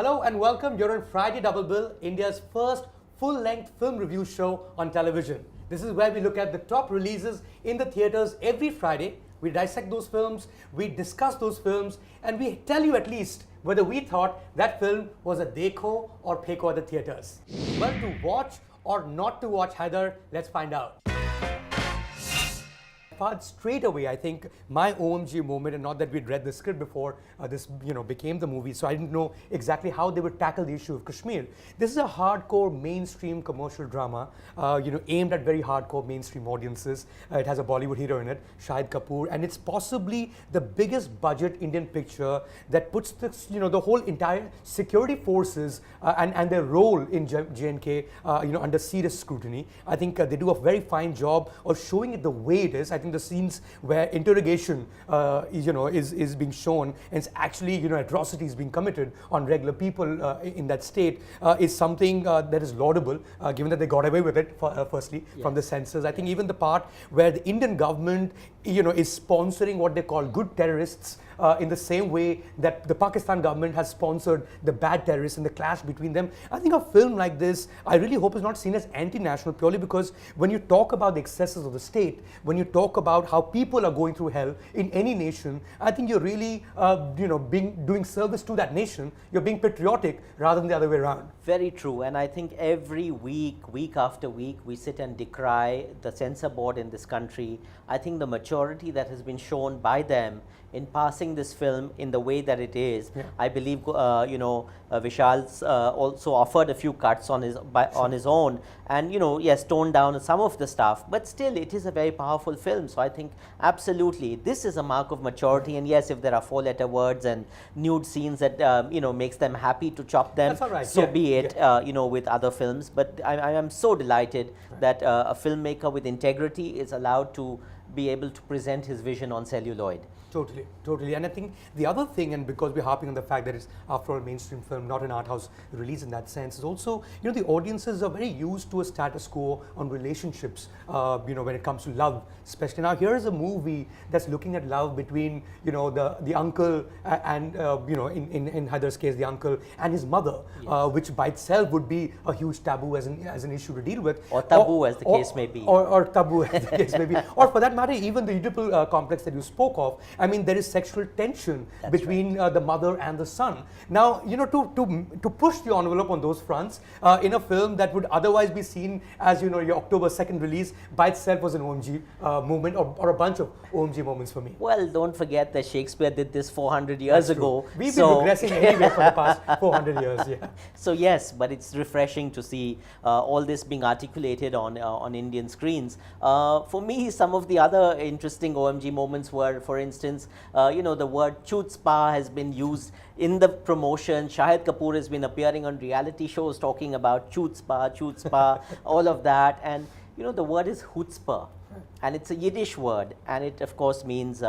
Hello and welcome. You're on Friday Double Bill, India's first full-length film review show on television. This is where we look at the top releases in the theaters every Friday. We dissect those films, we discuss those films, and we tell you at least whether we thought that film was a dekho or peko at the theaters. Well, to watch or not to watch, Haider, let's find out. Fahad, straight away, I think my OMG moment, and not that we'd read the script before this became the movie, so I didn't know exactly how they would tackle the issue of Kashmir. This is a hardcore mainstream commercial drama, aimed at very hardcore mainstream audiences. It has a Bollywood hero in it, Shahid Kapoor, and it's possibly the biggest budget Indian picture that puts the whole entire security forces and their role in J&K under serious scrutiny. I think they do a very fine job of showing it the way it is. I think the scenes where interrogation is being shown and it's actually atrocities being committed on regular people in that state is something that is laudable, given that they got away with it firstly from the censors. I think even the part where the Indian government is sponsoring what they call good terrorists in the same way that the Pakistan government has sponsored the bad terrorists and the clash between them. I think a film like this, I really hope is not seen as anti-national, purely because when you talk about the excesses of the state, when you talk about how people are going through hell in any nation, I think you're really doing service to that nation. You're being patriotic rather than the other way around. Very true, and I think every week after week, we sit and decry the censor board in this country. I think the maturity that has been shown by them in passing this film in the way that it is, I believe Vishal's also offered a few cuts on his own, and yes, toned down some of the stuff, but still it is a very powerful film. So I think absolutely this is a mark of maturity. And yes, if there are 4-letter words and nude scenes that makes them happy to chop them, so be it. With other films, but I am so delighted that a filmmaker with integrity is allowed to be able to present his vision on celluloid. Totally. And I think the other thing, and because we're harping on the fact that it's after all a mainstream film, not an art house release in that sense, is also, the audiences are very used to a status quo on relationships, when it comes to love, especially. Now, here is a movie that's looking at love between, the uncle and, in Haider's case, the uncle and his mother, which by itself would be a huge taboo as an issue to deal with. Or taboo, as the case may be. Or taboo, as the case may be. Or for that matter, even the Oedipal complex that you spoke of. I mean, there is sexual tension between the mother and the son. Now, to push the envelope on those fronts in a film that would otherwise be seen as, your October 2nd release, by itself was an OMG moment or a bunch of OMG moments for me. Well, don't forget that Shakespeare did this 400 years ago. We've been progressing anyway for the past 400 years, So yes, but it's refreshing to see all this being articulated on Indian screens. For me, some of the other interesting OMG moments were, for instance, the word chutzpah has been used in the promotion. Shahid Kapoor has been appearing on reality shows talking about chutzpah, all of that. And, the word is chutzpah. And it's a Yiddish word, and it of course means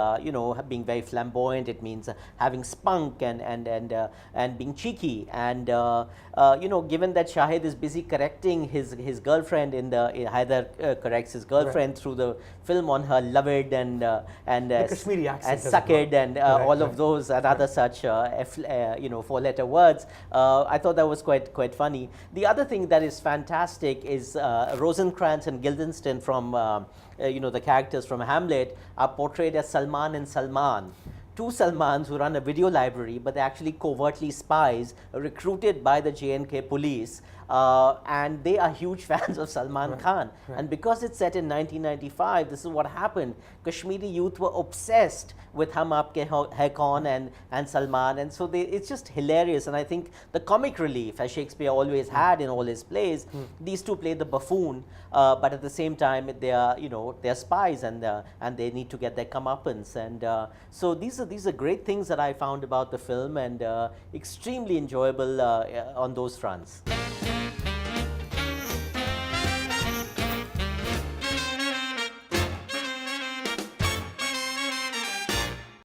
being very flamboyant. It means having spunk and being cheeky. And given that Shahid is busy correcting his girlfriend Haider corrects his girlfriend through the film on her loved and Kashmiri accent and sucked and all of those and other such 4-letter words. I thought that was quite funny. The other thing that is fantastic is Rosencrantz and Guildenstern from the characters from Hamlet are portrayed as Salman and Salman. Two Salmans who run a video library, but they're actually covertly spies recruited by the J&K police, and they are huge fans of Salman Khan. And because it's set in 1995, this is what happened. Kashmiri youth were obsessed with Hum Aapke Hai Kaun and Salman, and so it's just hilarious. And I think the comic relief, as Shakespeare always had in all his plays, these two play the buffoon, but at the same time they're spies and they need to get their comeuppance. And so these are great things that I found about the film, and extremely enjoyable on those fronts.